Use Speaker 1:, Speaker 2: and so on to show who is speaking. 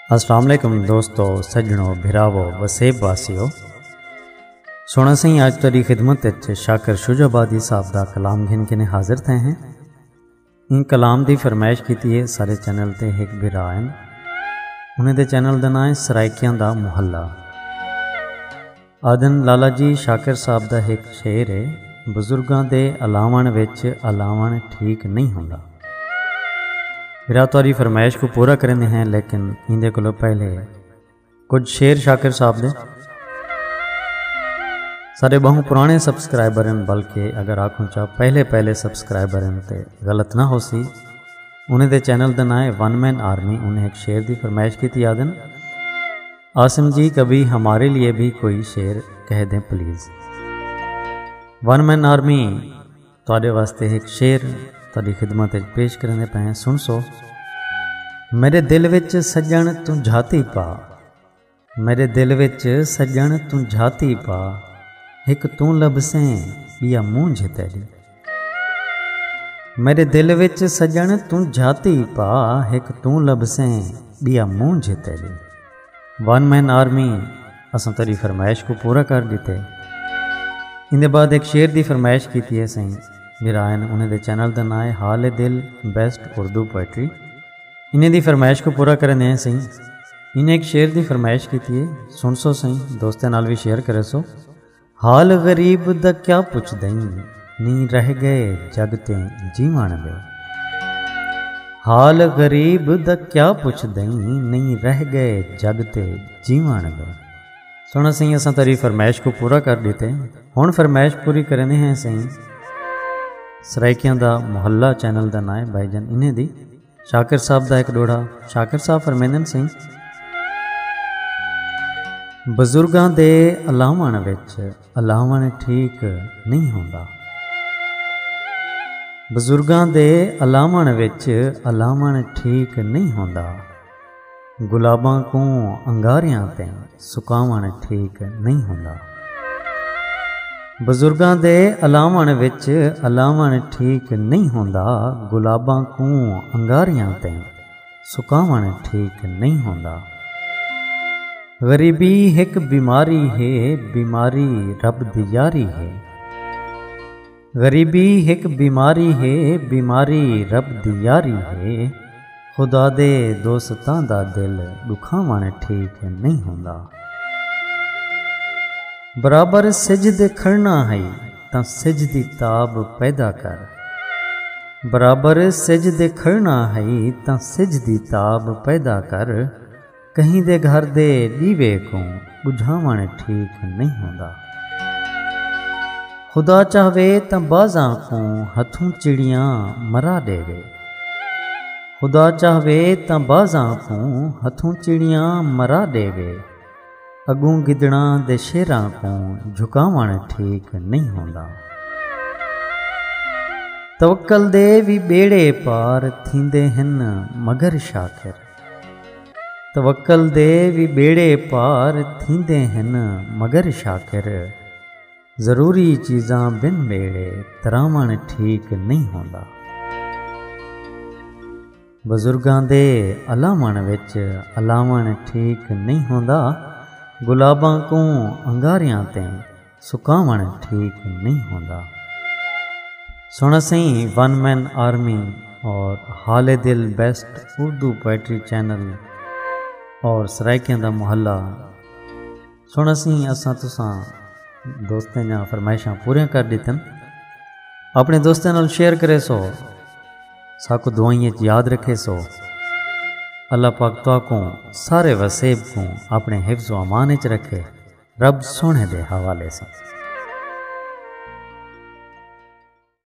Speaker 1: अस्सलाम वालेकुम दोस्तों, सज्जनों, भिरावो, वसेब वासियों। सोना सही आज तेरी खिदमत शाकिर शुजाबादी साहब का कलाम घिन के हाजिर थे हैं। इन कलाम की फरमाइश की है सारे चैनल ते एक भिरा हैं। उन्हें दे चैनल का नाम है सराइकियां दा मुहल्ला। आदन लाला जी शाकिर साहब का एक शेर है, बजुर्गों के अलावन विच अलावन ठीक नहीं होंदा। मेरा तुहारी फरमाइश को पूरा करेंगे हैं, लेकिन इंदे को पहले कुछ शेर शाकिर साहब दे सारे बहु पुराने सब्सक्राइबर हैं, बल्कि अगर आखूँ चाह पहले सब्सक्राइबर हैं तो गलत ना हो सी। उन्हें दे चैनल का नाम है वन मैन आर्मी। उन्हें एक शेर की फरमाइश की थी। आदन आसिम जी कभी हमारे लिए भी कोई शेर कह दें प्लीज़। वन मैन आर्मी तुहाडे वास्ते एक शेर तुहाडी खिदमत पेश करने पे। सुन सो। मेरे दिल विच सज्जन तू झाती पा, मेरे दिल विच सज्जन तू झाती पा, एक तू लबसें या मूंझ तेरी। मेरे दिल विच सज्जन तू झाती पा, एक तू लबसें या मूंझ तेरी। वन मैन आर्मी असां तेरी फरमाइश को पूरा कर दिते। इनके बाद एक शेर की फरमाइश की है सही विरायन। उन्हें दे चैनल का नाम है हाल दिल बेस्ट उर्दू पोइट्री। इन्हें दी फरमाइश को पूरा करने हैं सही। इन्हें एक शेर की फरमाइश की है, सुन सो सही, दोस्तों नाल भी शेयर करे सो। हाल गरीब दा क्या पुछ दई, नी रह गए जगते जीवन दे। हाल गरीब दा क्या पुछ दई, नहीं रह गए जगते जीवन दे। सुना सही असां तेरी फरमाइश को पूरा कर देते। हुण फरमाइश पूरी करने हैं सही। सराइकियां दा मुहल्ला चैनल का नाम है भाईजान। इन्हें दी शाकिर साहब का एक डोड़ा। शाकिर साहब फरमाइंदे सिंह बजुर्गों के अलावन विच अलावन ठीक नहीं होंदा। बजुर्गों के अलावन विच अलावन ठीक नहीं होंदा। गुलाबां को अंगारियां ते सुकावन ठीक नहीं होंदा। बजुर्गों के अलावन विच अलावन ठीक नहीं होंदा। गुलाबां को अंगारियां ते सुकावन ठीक नहीं होंदा। गरीबी एक बीमारी है, बीमारी रब दी यारी है। गरीबी एक बीमारी है, बीमारी रब दी यारी है। खुदा दे दोस्तां दा दिल दुखावन ठीक नहीं होंदा। बराबर सिजदे खड़ना है तां सिजदी ताब पैदा कर। बराबर सिजदे खड़ना है तां सिजदी ताब पैदा कर। कहीं दे घर दे दीवे को बुझावन ठीक नहीं होंदा। खुदा चाहवे तां बाज़ां को हथों चिड़ियां मरा देवे। खुदा चाहवे तां बाज़ां को हथों चिड़ियां मरा देवे। अगू गिदड़ा दे शेरां को झुकावन ठीक नहीं होंदा। तवक्कल दे भी बेड़े पार थींदे हन मगर शाकिर। तवक्कल दे भी बेड़े पार थींदे हन मगर शाकिर। जरूरी चीज़ां बिन बेड़े तरावन ठीक नहीं होंदा। बजुर्गों के अलावन विच अलावन ठीक नहीं होंदा। गुलाबां को अंगारियां ते सुकावन ठीक नहीं होंदा। सुना सही वन मैन आर्मी और हाल दिल बेस्ट उर्दू पोइट्री चैनल और सराइकियां दा मुहल्ला। सुना सही असां तुसां दोस्तें या फरमाइशां पूरियां कर दितन। अपने दोस्तों नाल शेयर करे सो। साकू दुआइयां याद रखे सो। अल्लाह पाक तुआ को सारे वसेब को अपने हिफ्ज़ व अमान च रखे। रब सोने दे हवाले से।